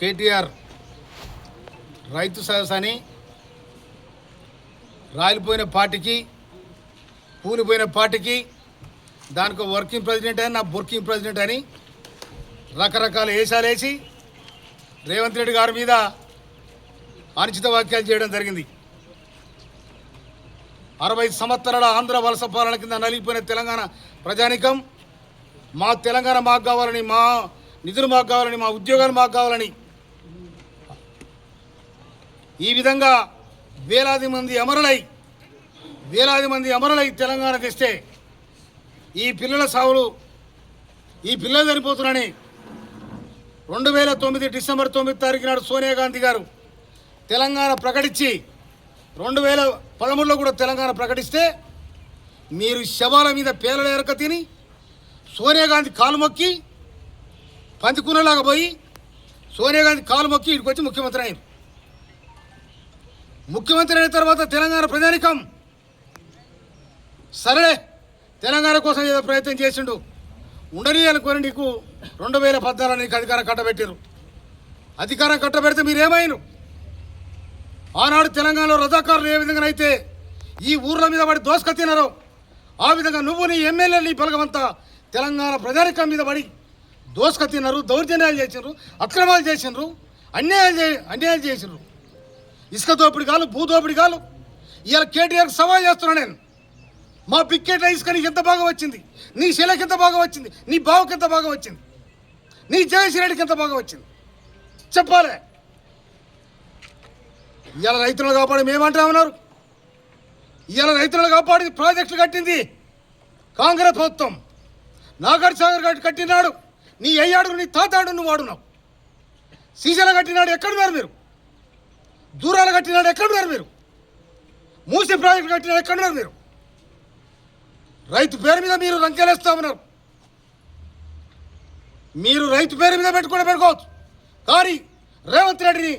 కేటీఆర్ రైతు సదస్సు అని రాలిపోయిన పార్టీకి కూలిపోయిన పార్టీకి దానికి వర్కింగ్ ప్రెసిడెంట్ అని నా వర్కింగ్ ప్రెసిడెంట్ అని రకరకాల వేషాలేసి రేవంత్ రెడ్డి గారి మీద అనుచిత వ్యాఖ్యలు చేయడం జరిగింది. 60 సంవత్సరాల ఆంధ్ర వలస పాలన కింద నలిగిపోయిన తెలంగాణ ప్రజానికం మా తెలంగాణ మాకు కావాలని, మా నిధులు మాకు కావాలని, మా ఉద్యోగాలు మాకు కావాలని ఈ విధంగా వేలాది మంది అమరులై తెలంగాణ తెస్తే ఈ పిల్లల సావులు ఈ పిల్లలు చనిపోతున్నారని 2009 డిసెంబర్ 9 తారీఖు నాడు సోనియా గాంధీ గారు తెలంగాణ ప్రకటించి 2013లో కూడా తెలంగాణ ప్రకటిస్తే మీరు శవాల మీద పేలల ఎరక తిని సోనియా గాంధీ కాలు మొక్కి పందికున్నలాగా పోయి సోనియా గాంధీ కాలు మొక్కి ఇక్కడికి వచ్చి ముఖ్యమంత్రి అయ్యారు. ముఖ్యమంత్రి అయిన తర్వాత తెలంగాణ ప్రజానికం సరే తెలంగాణ కోసం ఏదో ప్రయత్నం చేసిండు ఉండని అనుకొని నీకు 2014 నీకు అధికారం కట్టబెట్టారు. అధికారం కట్టబెడితే మీరేమైనా ఆనాడు తెలంగాణలో రజాకారులు ఏ విధంగానైతే ఈ ఊర్ల మీద పడి దోసుక తినారో ఆ విధంగా నువ్వు నీ ఎమ్మెల్యేలు నీ బలగమంతా తెలంగాణ ప్రజానికం మీద పడి దోసుక తిన్నారు, దౌర్జన్యాలు చేసినారు, అక్రమాలు చేసినారు, అన్యాయాలు చేసినారు. ఇసుక దోపిడి కాలు, భూదోపిడి కాలు. ఇవాళ కేటీఆర్కి సవాల్ చేస్తున్నా నేను. మా బిక్కెట్ల ఇసుక నీకు ఎంత బాగా వచ్చింది, నీ శిలకి ఎంత బాగా వచ్చింది, నీ బావుకి ఎంత బాగా వచ్చింది, నీ జయశ్రీరెడ్డికి ఎంత బాగా వచ్చింది చెప్పాలి. ఇవాళ రైతులను కాపాడి మేమంటా ఉన్నారు. ఇవాళ రైతులను కాపాడి ప్రాజెక్టులు కట్టింది కాంగ్రెస్ ప్రభుత్వం. నాగార్జునసాగర్ కట్టినాడు నీ అయ్యాడు, నీ తాతాడు నువ్వు వాడున్నావు. శ్రీశైలం కట్టినాడు ఎక్కడున్నారు మీరు? దూరాలు కట్టినాడు ఎక్కడున్నారు మీరు? మూసి ప్రాజెక్టు కట్టినాడు ఎక్కడున్నారు మీరు? రైతు పేరు మీద మీరు రంకెలేస్తా ఉన్నారు. మీరు రైతు పేరు మీద పెట్టుకోవచ్చు, కానీ రేవంత్ రెడ్డి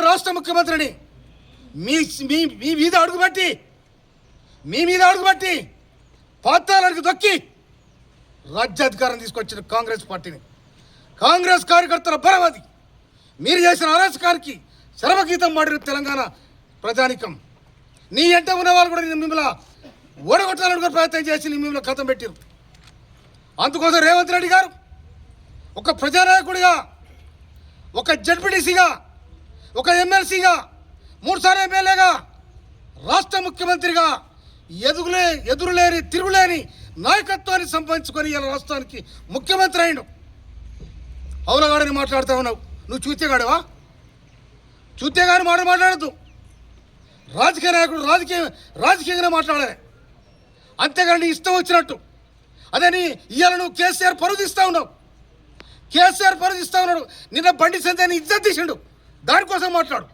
రాష్ట్ర ముఖ్యమంత్రిని మీ మీద అడుగుబట్టి పాతాళానికి దొక్కి రాజ్యాధికారం తీసుకొచ్చిన కాంగ్రెస్ పార్టీని, కాంగ్రెస్ కార్యకర్తల బలమది. మీరు చేసిన అరాచకానికి శరవగీతం మాడిన తెలంగాణ ప్రజానికం. నీ ఎంట ఉన్న వాళ్ళు కూడా మిమ్మల్ని ఓడగొట్టాలని ప్రయత్నం చేసి మిమ్మల్ని కథం పెట్టారు. అందుకోసం రేవంత్ రెడ్డి గారు ఒక ప్రజానాయకుడిగా, ఒక జడ్పీటీసీగా, ఒక ఎమ్మెల్సీగా, 3 సార్లు ఎమ్మెల్యేగా, రాష్ట్ర ముఖ్యమంత్రిగా ఎదురులేని తిరుగులేని నాయకత్వాన్ని సంపాదించుకొని ఇలా రాష్ట్రానికి ముఖ్యమంత్రి అయ్యాడు. అవులగాడని మాట్లాడుతూ ఉన్నావు. నువ్వు చూతేగాడవా? చూతేగాని మాట్లాడద్దు. రాజకీయ నాయకుడు రాజకీయంగానే మాట్లాడాలి, అంతేగాని ఇష్టం వచ్చినట్టు. అదే ఇవాళ నువ్వు కేసీఆర్ పరుదిస్తూ ఉన్నావు. నిన్న బండి సంజయ్ని ఇజ్జత్ తీసిండు, దానికోసం మాట్లాడు.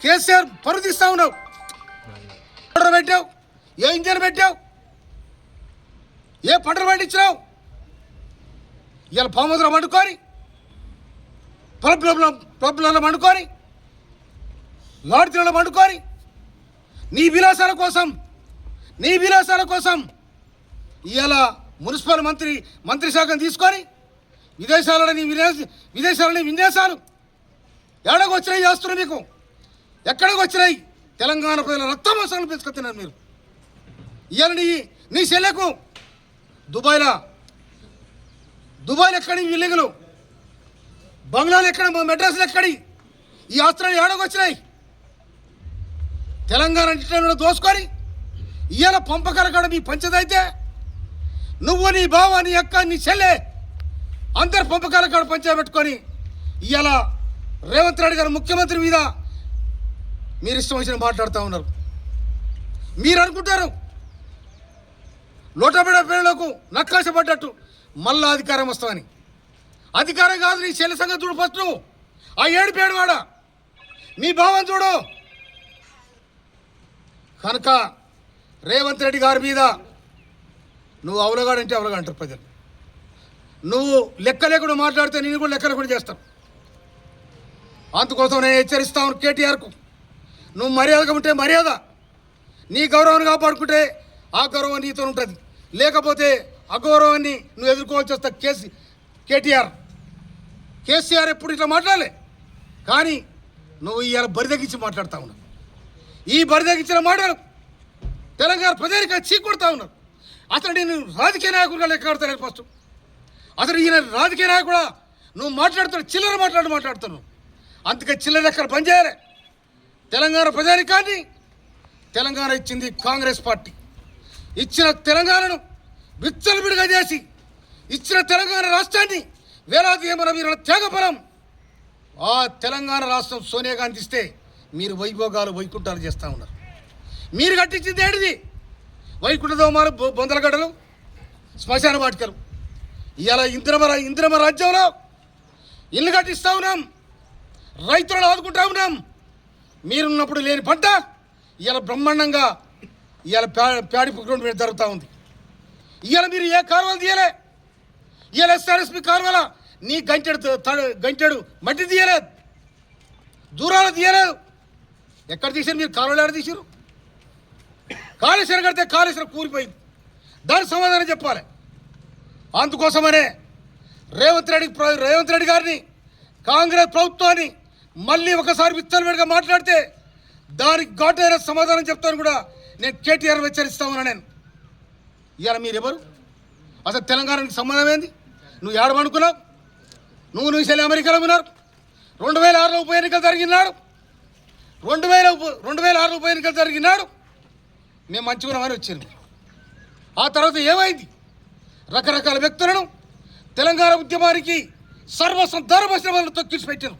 కేసీఆర్ పరుదిస్తూ ఉన్నావు. పెట్టావు, ఏ ఇంజన్ పెట్టావు, ఏ పంటలు పండించినావు? ఇవాళ పాముద్ర పండుకొని పబ్లలో పండుకొని లాడ్జీలలో పండుకొని నీ విలాసాల కోసం ఇవాళ మున్సిపల్ మంత్రి శాఖను తీసుకొని విదేశాలని విన్యాసాలు ఎక్కడికి వచ్చినాయి చేస్తున్నారు. మీకు ఎక్కడికి వచ్చినాయి? తెలంగాణ ప్రజల రక్త మోసాలను పెంచుకొస్తున్నారు మీరు. ఇవాళ నీ చెల్లెకు దుబాయ్లో ఎక్కడి విల్లింగులు, బంగ్లాలు ఎక్కడ, మెడ్రాస్లు ఎక్కడి, ఈ ఆస్త్రాలు ఏడకు వచ్చినాయి? తెలంగాణ ఇంట్లో దోసుకొని ఇవాళ పంపకాల కాడ మీ పంచదైతే నువ్వు, నీ బావ, నీ అక్క, నీ చెల్లె అందరు పంపకాల కాడ పంచబెట్టుకొని ఇవాళ రేవంత్ రెడ్డి గారు ముఖ్యమంత్రి మీద మీరు ఇష్టం వచ్చిన మాట్లాడుతూ ఉన్నారు. మీరు అనుకుంటారు లోటబెడ పేర్లకు నక్కాశపడ్డట్టు మళ్ళా అధికారం వస్తామని. అధికారం కాదు, నీ చెల్లి సంగతి చూడు. ఫస్ట్ నువ్వు ఆ ఏడు వాడ నీ భావం చూడు. కనుక రేవంత్ రెడ్డి గారి మీద నువ్వు అవలగాడంటే అవలగా అంటారు ప్రజలు. నువ్వు లెక్క లేకుండా మాట్లాడితే నేను కూడా లెక్క లేకుండా చేస్తాను. అందుకోసం నేను హెచ్చరిస్తాను కేటీఆర్కు. నువ్వు మర్యాదగా ఉంటే మర్యాద, నీ గౌరవాన్ని కాపాడుకుంటే ఆ గౌరవం నీతో ఉంటుంది. లేకపోతే అగౌరవాన్ని నువ్వు ఎదుర్కోవాల్సి వస్తా. కేసీఆర్ ఎప్పుడు ఇట్లా మాట్లాడలే. కానీ నువ్వు ఇవాళ బరిదగించి మాట్లాడుతూ ఉన్నావు. ఈ బరిదగించిన మాటలు తెలంగాణ ప్రజానికి చీకొడతా ఉన్నారు. అసలు నేను రాజకీయ నాయకుడుగా లెక్కడతాను ఫస్ట్. అసలు ఈయన రాజకీయ నాయకుడా నువ్వు మాట్లాడుతున్నావు, చిల్లర మాట్లాడుతున్నావు. అందుకే చిల్లర లెక్కలు పనిచేయాలి. తెలంగాణ ప్రజానికాన్ని తెలంగాణ ఇచ్చింది కాంగ్రెస్ పార్టీ. ఇచ్చిన తెలంగాణను విచ్చలవిడిగా చేసి ఇచ్చిన తెలంగాణ రాష్ట్రాన్ని వేలాది ఏమన వీరుల త్యాగఫలం. ఆ తెలంగాణ రాష్ట్రం సోనియా గాంధీ ఇస్తే మీరు వైభోగాలు వైకుంఠాలు చేస్తూ ఉన్నారు. మీరు కట్టించింది ఏంటిది? వైకుంఠ దోమాలు, బొందలగడ్డలు, శ్మశాన వాటికలు. ఇవాళ ఇంద్రమ రాజ్యంలో ఇల్లు కట్టిస్తూ ఉన్నాం, రైతులను ఆదుకుంటా ఉన్నాం. మీరున్నప్పుడు లేని పంట ఇవాళ బ్రహ్మాండంగా ఇవాళ ప్యాడి గ్రౌండ్ మీద జరుగుతూ ఉంది. ఇవాళ మీరు ఏ కాలువలు తీయలే. ఇవాళ ఎస్ఆర్ఎస్పి కాలువల నీ గంటెడు మట్టి తీయలేదు, దూరాలు తీయలేదు. ఎక్కడ తీసారు మీరు? కాలువలు ఎక్కడ తీసారు? కాళేశ్వరం కడితే కాళేశ్వరం కూలిపోయింది. దానికి సమాధానం చెప్పాలి. అందుకోసమనే రేవంత్ రెడ్డి గారిని, కాంగ్రెస్ ప్రభుత్వాన్ని మళ్ళీ ఒకసారి విచ్చలవిడిగా మాట్లాడితే దానికి ఘాటైన సమాధానం చెప్తాను కూడా నేను కేటీఆర్ హెచ్చరిస్తామన్నా. నేను ఇవాళ మీరెవరు? అసలు తెలంగాణకి సంబంధం ఏంది? నువ్వు ఏడమనుకున్నావు? నువ్వు చెల్లి అమెరికాలో ఉన్నారు. 2006లో ఉప ఎన్నికలు జరిగినాడు. 2006లో ఉప ఎన్నికలు జరిగినాడు. మేము మంచిగున్నామని వచ్చింది. ఆ తర్వాత ఏమైంది? రకరకాల వ్యక్తులను తెలంగాణ ఉద్యమానికి సర్వస్వం ధరమసిన వాళ్ళను తొక్కిసి పెట్టినారు.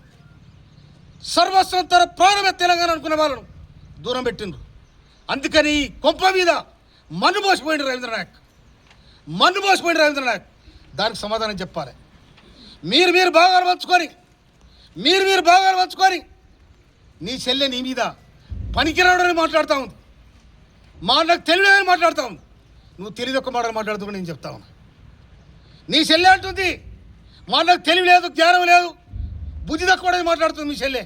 సర్వస్వం తన ప్రాణమే తెలంగాణ అనుకున్న వాళ్ళను దూరం పెట్టిండ్రు. అందుకని కొంప మీద మన్ను మోసపోయింది రవీంద్ర నాయక్. దానికి సమాధానం చెప్పాలి. మీరు భాగాలు పంచుకొని నీ చెల్లె నీ మీద పనికిరాడని మాట్లాడుతూ ఉంది. నాకు తెలియదని మాట్లాడుతూ ఉంది. నువ్వు తెలియదొక్క మాటలు మాట్లాడుతూ నేను చెప్తా ఉన్నా. నీ చెల్లె అంటుంది నాకు తెలివి లేదు, జ్ఞానం లేదు, బుద్ధి తక్కువ మాట్లాడుతుంది మీ చెల్లె.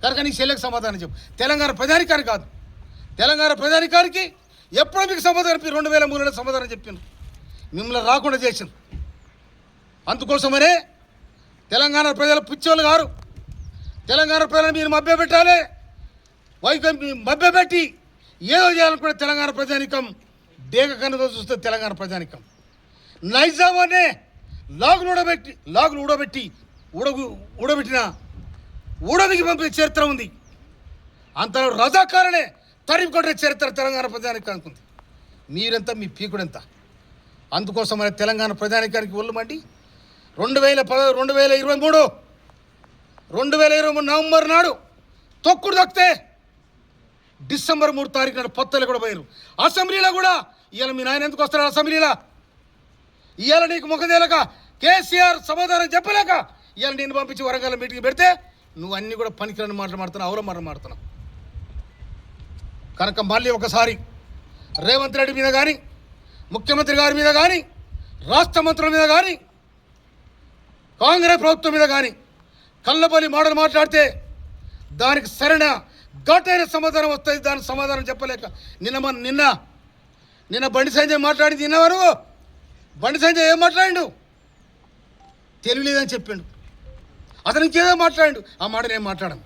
కనుక నీ చెల్లెకి సమాధానం చెప్పు. తెలంగాణ ప్రజానికానికి కాదు, తెలంగాణ ప్రజానికానికి ఎప్పుడో మీకు సమాధానం 2003లో సమాధానం చెప్పిండ్రు. మిమ్మల్ని రాకుండా చేసిండ్రు. అందుకోసమనే తెలంగాణ ప్రజల పిచ్చోళ్ళు గారు. తెలంగాణ ప్రజలను మీరు మభ్యపెట్టాలి. మభ్యపెట్టి ఏదో చేయాలనుకునే తెలంగాణ ప్రజానికం డేగ కన్నుతో చూస్తే తెలంగాణ ప్రజానికం నైజాం అనే ఊడబికి పంపే చరిత్ర ఉంది. అంతలో రజాకారనే తరిమి కొట్టే చరిత్ర తెలంగాణ ప్రజానికానికి ఉంది. మీరెంత, మీ పీకుడెంత? అందుకోసమనే తెలంగాణ ప్రజానికానికి ఒళ్ళు మండి 2023 నవంబర్ నాడు తొక్కుడు తొక్కితే డిసెంబర్ 3 తారీఖు నాడు పొత్తలు కూడా పోయారు. అసెంబ్లీలో కూడా ఇవాళ మీ నాయన ఎందుకు వస్తారు అసెంబ్లీలో? ఇవాళ నీకు ముఖదేలక కేసీఆర్ సమాధానం చెప్పలేక ఇవాళ నేను పంపించి వరంగల్ మీటింగ్ పెడితే నువ్వు అన్నీ కూడా పనికిరాని మాట్లాడుతున్నావు, అవరం మాట్లాడుతున్నావు. కనుక మళ్ళీ ఒకసారి రేవంత్ రెడ్డి మీద కానీ, ముఖ్యమంత్రి గారి మీద కానీ, రాష్ట్ర మంత్రుల మీద కానీ, కాంగ్రెస్ ప్రభుత్వం మీద కానీ కళ్ళబలి మాటలు మాట్లాడితే దానికి సరైన ఘాటైన సమాధానం వస్తుంది. దానికి సమాధానం చెప్పలేక నిన్న బండి సంజయ్ మాట్లాడింది విన్నావా నువ్వు? బండి సంజయ్ ఏం మాట్లాడిండు? తెలియలేదని చెప్పిండు. అతను ఇంకేదో మాట్లాడిండు. ఆ మాట నేను మాట్లాడను.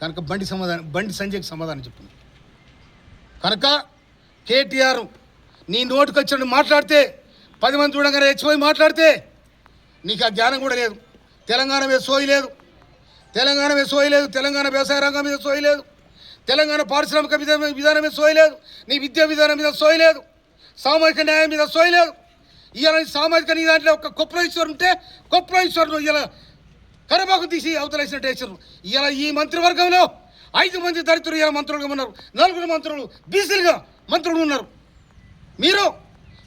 కనుక బండి సంజయ్కి సమాధానం చెప్పింది. కనుక కేటీఆర్ నీ నోటికి వచ్చినట్టు మాట్లాడితే 10 మంది చూడగానే రెచ్చిపోయి మాట్లాడితే నీకు ఆ జ్ఞానం కూడా లేదు. తెలంగాణ మీద సోయి లేదు, తెలంగాణ వ్యవసాయ రంగం మీద సోయి లేదు, తెలంగాణ పారిశ్రామిక విధానం మీద సోయి లేదు, నీ విద్యా విధానం మీద సోయి లేదు, సామాజిక న్యాయం మీద సోయి లేదు. ఇవాళ సామాజిక నీ దాంట్లో ఒక కొప్పరేశ్వరు ఉంటే కొప్పరేశ్వరును ఇలా కరబాకు తీసి అవతలేసినట్టు వేసారు. ఇలా ఈ మంత్రివర్గంలో 5 మంది దళితులు ఇలా మంత్రులుగా ఉన్నారు, 4 మంత్రులు బీసీలుగా మంత్రులు ఉన్నారు.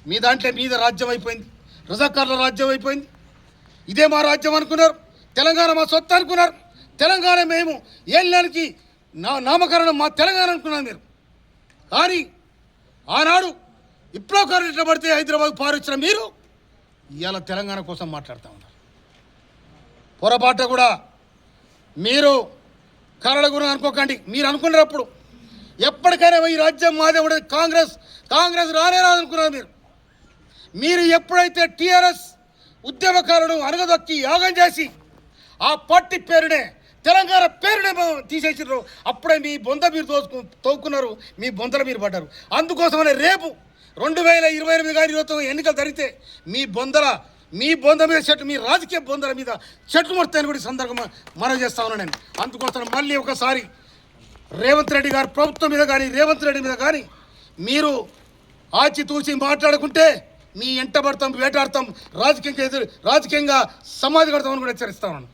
మీ దాంట్లో మీద రాజ్యం అయిపోయింది, రజాకార్ల రాజ్యం అయిపోయింది. ఇదే మా రాజ్యం అనుకున్నారు, తెలంగాణ మా సొత్తు అనుకున్నారు. తెలంగాణ మేము ఏళ్ళకి నామకరణం మా తెలంగాణ అనుకున్నాను మీరు. కానీ ఆనాడు విప్లవకారులు ఇట్లా పడితే హైదరాబాద్ పారిచ్చిన మీరు ఇవాళ తెలంగాణ కోసం మాట్లాడుతూ ఉన్నారు. పొరపాటు కూడా మీరు కరడ గురించి అనుకోకండి. మీరు అనుకున్నప్పుడు ఎప్పటికైనా ఈ రాజ్యం మాదే ఉండేది. కాంగ్రెస్ రానే రాదనుకున్నారు మీరు. ఎప్పుడైతే టీఆర్ఎస్ ఉద్యమకారులను అనగదొక్కి యాగం చేసి ఆ పార్టీ పేరునే తెలంగాణ పేరునే తీసేసారు. అప్పుడే మీ బొంద మీరు తోక్కున్నారు, మీ బొందల మీరు పడ్డారు. అందుకోసమనే రేపు 2028 కానీ 29 ఎన్నికలు జరిగితే మీ బొంద మీద చెట్లు, మీ రాజకీయ బొందల మీద చెట్లు మొత్తాన్ని కూడా సందర్భంగా మనవి చేస్తా ఉన్నాను నేను. అందుకోసం మళ్ళీ ఒకసారి రేవంత్ రెడ్డి గారు ప్రభుత్వం మీద కానీ రేవంత్ రెడ్డి మీద కానీ మీరు ఆచితూచి మాట్లాడుకుంటే మీ ఎంట పడతాం, వేటాడతాం, రాజకీయంగా సమాధి కడతామని కూడా హెచ్చరిస్తా ఉన్నాను.